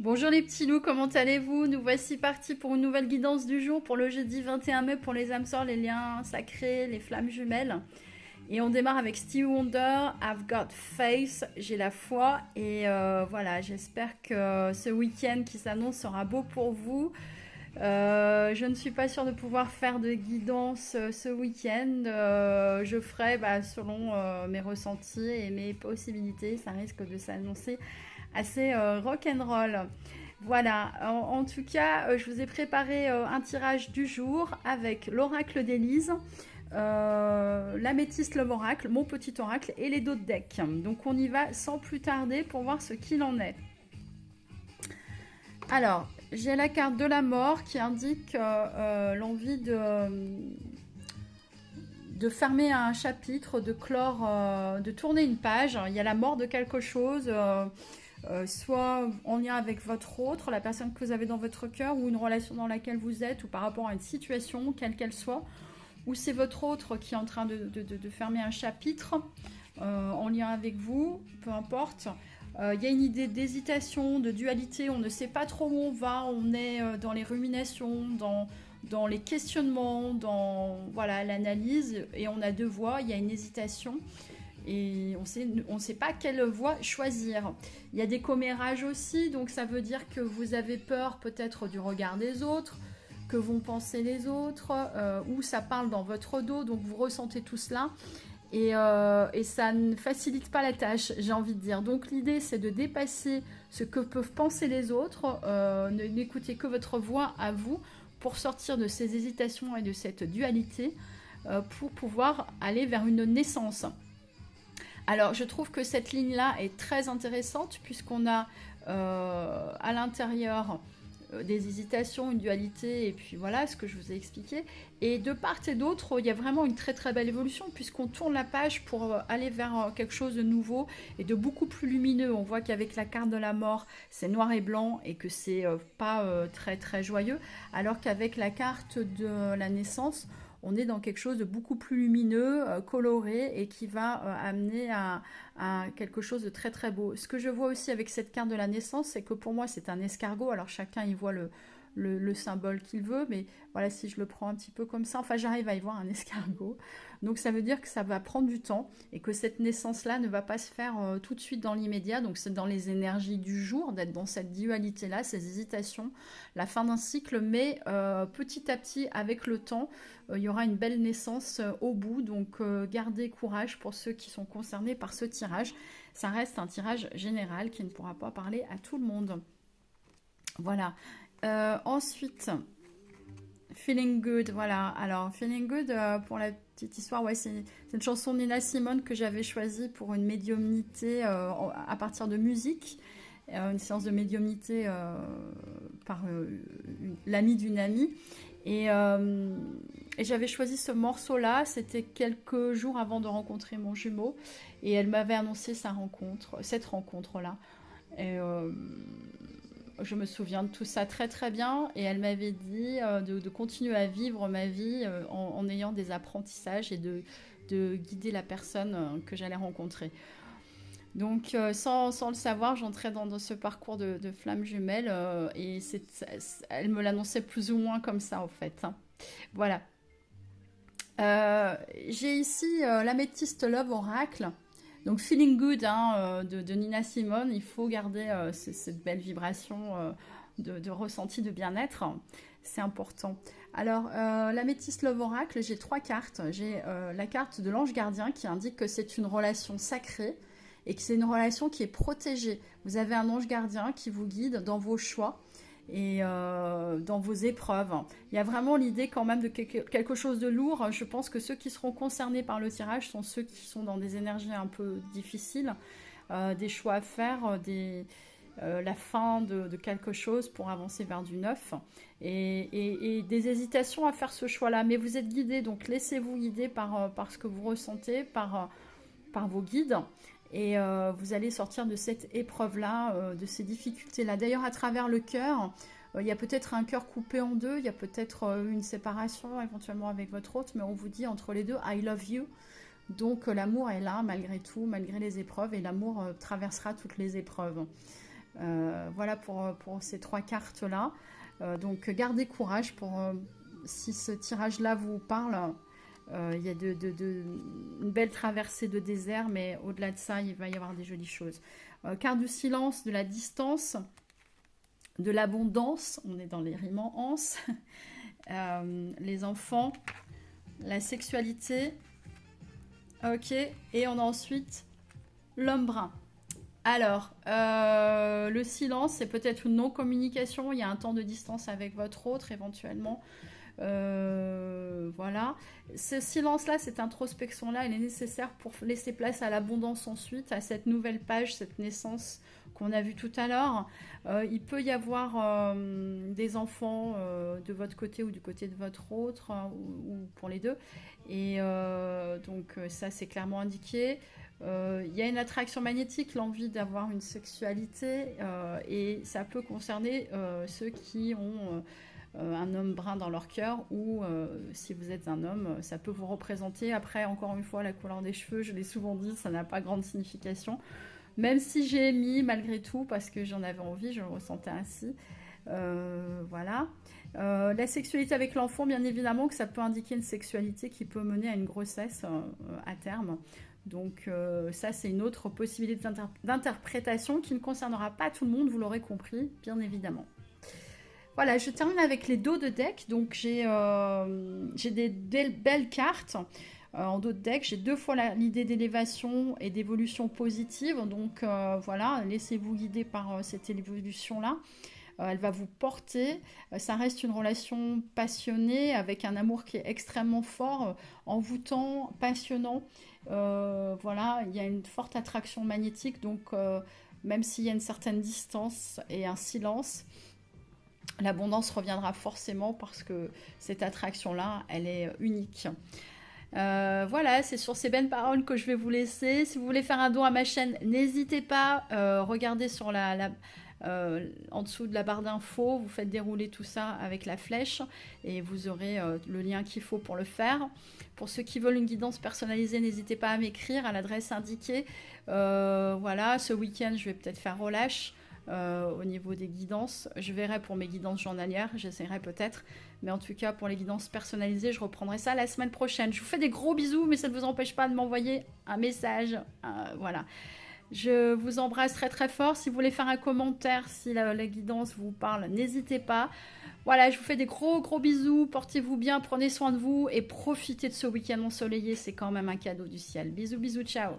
Bonjour les petits loups, comment allez-vous? Nous voici partis pour une nouvelle guidance du jour pour le jeudi 21 mai pour les âmes sœurs, les liens sacrés, les flammes jumelles. Et on démarre avec Stevie Wonder, I've got faith, j'ai la foi. Et voilà, j'espère que ce week-end qui s'annonce sera beau pour vous. Je ne suis pas sûre de pouvoir faire de guidance ce week-end. Je ferai selon mes ressentis et mes possibilités. Ça risque de s'annoncer assez rock'n'roll. Voilà, en tout cas, je vous ai préparé un tirage du jour avec l'oracle d'Élise, l'améthyste Love Oracle, mon petit oracle et les d'autres decks. Donc on y va sans plus tarder pour voir ce qu'il en est. Alors, j'ai la carte de la mort qui indique l'envie de fermer un chapitre, de clore, de tourner une page. Il y a la mort de quelque chose, soit en lien avec votre autre, la personne que vous avez dans votre cœur, ou une relation dans laquelle vous êtes, ou par rapport à une situation, quelle qu'elle soit, ou c'est votre autre qui est en train de fermer un chapitre en lien avec vous, peu importe. Il y a une idée d'hésitation, de dualité, on ne sait pas trop où on va, on est dans les ruminations, dans les questionnements, dans voilà, l'analyse, et on a deux voies, il y a une hésitation, et on sait pas quelle voie choisir. Il y a des commérages aussi, donc ça veut dire que vous avez peur peut-être du regard des autres, que vont penser les autres, ou ça parle dans votre dos, donc vous ressentez tout cela. Et ça ne facilite pas la tâche, j'ai envie de dire. Donc l'idée, c'est de dépasser ce que peuvent penser les autres, n'écoutez que votre voix à vous, pour sortir de ces hésitations et de cette dualité, pour pouvoir aller vers une naissance. Alors je trouve que cette ligne-là est très intéressante, puisqu'on a à l'intérieur des hésitations, une dualité, et puis voilà ce que je vous ai expliqué. Et de part et d'autre, il y a vraiment une très très belle évolution, puisqu'on tourne la page pour aller vers quelque chose de nouveau et de beaucoup plus lumineux. On voit qu'avec la carte de la mort, c'est noir et blanc et que c'est pas très très joyeux, alors qu'avec la carte de la naissance, on est dans quelque chose de beaucoup plus lumineux, coloré, et qui va amener à quelque chose de très très beau. Ce que je vois aussi avec cette carte de la naissance, c'est que pour moi c'est un escargot. Alors chacun y voit le symbole qu'il veut, mais voilà, si je le prends un petit peu comme ça, enfin j'arrive à y voir un escargot. Donc ça veut dire que ça va prendre du temps, et que cette naissance-là ne va pas se faire tout de suite dans l'immédiat. Donc c'est dans les énergies du jour, d'être dans cette dualité-là, ces hésitations, la fin d'un cycle, mais petit à petit, avec le temps, il y aura une belle naissance au bout. Donc gardez courage pour ceux qui sont concernés par ce tirage. Ça reste un tirage général qui ne pourra pas parler à tout le monde. Voilà. Ensuite, Feeling Good, voilà. Alors, Feeling Good, pour la petite histoire, ouais, c'est une chanson de Nina Simone que j'avais choisie pour une médiumnité à partir de musique. Une séance de médiumnité par l'ami d'une amie. Et j'avais choisi ce morceau-là, c'était quelques jours avant de rencontrer mon jumeau. Et elle m'avait annoncé cette rencontre-là. Et je me souviens de tout ça très très bien, et elle m'avait dit de continuer à vivre ma vie en ayant des apprentissages, et de guider la personne que j'allais rencontrer. Donc sans le savoir, j'entrais dans ce parcours de flamme jumelle, et elle me l'annonçait plus ou moins comme ça en fait, hein. Voilà. J'ai ici l'améthyste Love Oracle. Donc Feeling Good, hein, de Nina Simone, il faut garder cette belle vibration de ressenti de bien-être, c'est important. Alors l'améthyste Love Oracle, j'ai trois cartes. J'ai la carte de l'ange gardien qui indique que c'est une relation sacrée et que c'est une relation qui est protégée. Vous avez un ange gardien qui vous guide dans vos choix et dans vos épreuves. Il y a vraiment l'idée quand même de quelque chose de lourd. Je pense que ceux qui seront concernés par le tirage sont ceux qui sont dans des énergies un peu difficiles, des choix à faire, la fin de quelque chose pour avancer vers du neuf, et des hésitations à faire ce choix-là. Mais vous êtes guidés, donc laissez-vous guider par ce que vous ressentez, par vos guides. Et vous allez sortir de cette épreuve-là, de ces difficultés-là. D'ailleurs, à travers le cœur, il y a peut-être un cœur coupé en deux, il y a peut-être une séparation éventuellement avec votre hôte, mais on vous dit entre les deux, I love you. Donc l'amour est là malgré tout, malgré les épreuves, et l'amour traversera toutes les épreuves. Voilà pour ces 3 cartes-là. Donc gardez courage si ce tirage-là vous parle. Il y a une belle traversée de désert, mais au-delà de ça, il va y avoir des jolies choses. Carte du silence, de la distance, de l'abondance. On est dans les rimes en anse. Les enfants, la sexualité. Ok, et on a ensuite l'homme brun. Alors, le silence, c'est peut-être une non-communication. Il y a un temps de distance avec votre autre, éventuellement. Voilà. Ce silence-là, cette introspection-là, elle est nécessaire pour laisser place à l'abondance ensuite, à cette nouvelle page, cette naissance qu'on a vue tout à l'heure. Il peut y avoir des enfants de votre côté ou du côté de votre autre, ou pour les deux. Et donc, ça, c'est clairement indiqué. Il y a une attraction magnétique, l'envie d'avoir une sexualité, et ça peut concerner ceux qui ont un homme brun dans leur cœur, ou si vous êtes un homme, ça peut vous représenter. Après, encore une fois, la couleur des cheveux, je l'ai souvent dit, ça n'a pas grande signification. Même si j'ai mis malgré tout, parce que j'en avais envie, je le ressentais ainsi. Voilà. La sexualité avec l'enfant, bien évidemment que ça peut indiquer une sexualité qui peut mener à une grossesse à terme. Donc ça, c'est une autre possibilité d'interprétation qui ne concernera pas tout le monde, vous l'aurez compris, bien évidemment. Voilà, je termine avec les dos de deck. Donc j'ai des belles cartes. En dos de deck, j'ai 2 fois l'idée d'élévation et d'évolution positive. Donc voilà, laissez-vous guider par cette évolution-là. Elle va vous porter. Ça reste une relation passionnée avec un amour qui est extrêmement fort, envoûtant, passionnant. Voilà, il y a une forte attraction magnétique. Donc même s'il y a une certaine distance et un silence, l'abondance reviendra forcément parce que cette attraction-là, elle est unique. Voilà, c'est sur ces belles paroles que je vais vous laisser. Si vous voulez faire un don à ma chaîne, n'hésitez pas. Regardez sur en dessous de la barre d'infos, vous faites dérouler tout ça avec la flèche et vous aurez le lien qu'il faut pour le faire. Pour ceux qui veulent une guidance personnalisée, n'hésitez pas à m'écrire à l'adresse indiquée. Voilà, ce week-end, je vais peut-être faire relâche. Au niveau des guidances, je verrai pour mes guidances journalières, j'essaierai peut-être, mais en tout cas pour les guidances personnalisées, je reprendrai ça la semaine prochaine. Je vous fais des gros bisous, mais ça ne vous empêche pas de m'envoyer un message. Voilà, je vous embrasse très très fort. Si vous voulez faire un commentaire, si la guidance vous parle, n'hésitez pas. Voilà, je vous fais des gros bisous, portez-vous bien, prenez soin de vous et profitez de ce week-end ensoleillé, c'est quand même un cadeau du ciel. Bisous, ciao.